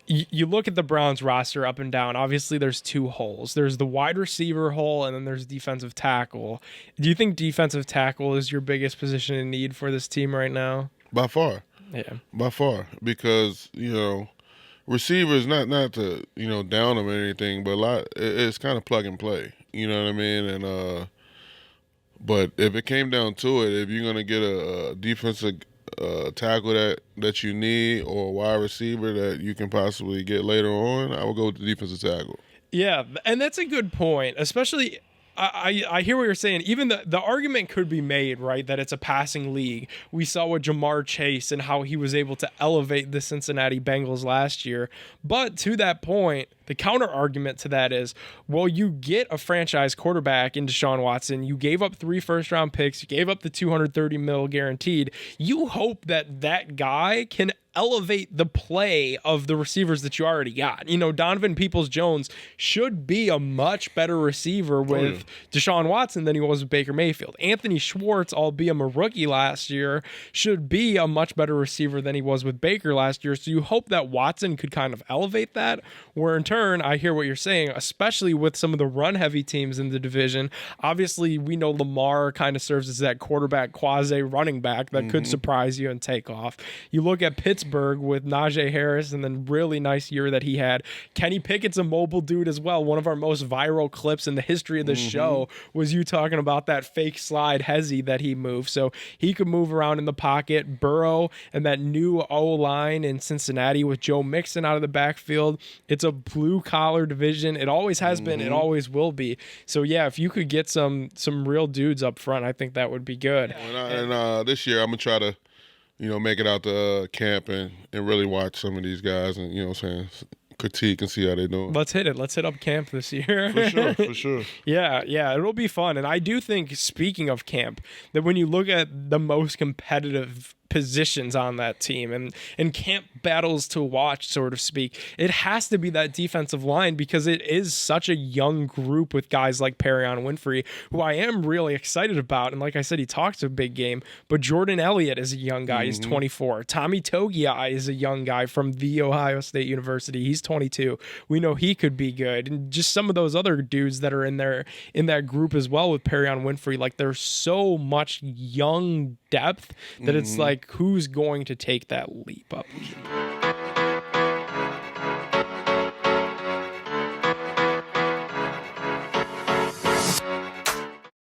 you look at the Browns roster up and down. Obviously, there's two holes. There's the wide receiver hole, and then there's defensive tackle. Do you think defensive tackle is your biggest position in need for this team right now? By far. Yeah. By far. Because, receivers, not to, down them or anything, but it's kind of plug and play. You know what I mean? And but if it came down to it, if you're going to get a defensive tackle that you need, or a wide receiver that you can possibly get later on, I would go with the defensive tackle. Yeah, and that's a good point, especially I hear what you're saying. Even the argument could be made, right, that it's a passing league. We saw with Jamar Chase and how he was able to elevate the Cincinnati Bengals last year. But to that point, the counter argument to that is, well, you get a franchise quarterback in Deshaun Watson. You gave up 3 first-round picks. You gave up the $230 million guaranteed. You hope that guy can elevate the play of the receivers that you already got. Donovan Peoples-Jones should be a much better receiver with Deshaun Watson than he was with Baker Mayfield. Anthony Schwartz, albeit a rookie last year, should be a much better receiver than he was with Baker last year. So you hope that Watson could kind of elevate that, where in turn, I hear what you're saying, especially with some of the run-heavy teams in the division. Obviously, we know Lamar kind of serves as that quarterback quasi-running back that could surprise you and take off. You look at Pittsburgh with Najee Harris and then really nice year that he had. Kenny Pickett's a mobile dude as well. One of our most viral clips in the history of the show was you talking about that fake slide hezzy that he moved. So he could move around in the pocket. Burrow and that new O-line in Cincinnati with Joe Mixon out of the backfield. It's a blue-collar division. It always has been. It always will be. So, yeah, if you could get some real dudes up front, I think that would be good. And this year I'm going to try to make it out to camp and really watch some of these guys and, critique and see how they're doing. Let's hit it. Let's hit up camp this year. For sure. Yeah, it'll be fun. And I do think, speaking of camp, that when you look at the most competitive positions on that team and camp battles to watch, so to speak, it has to be that defensive line, because it is such a young group with guys like Pedone Winfrey, who I am really excited about. And like I said, he talks a big game, but Jordan Elliott is a young guy. He's 24. Tommy Togiai is a young guy from The Ohio State University. He's 22. We know he could be good. And just some of those other dudes that are in that group as well with Pedone Winfrey, like there's so much young depth that it's like, who's going to take that leap up?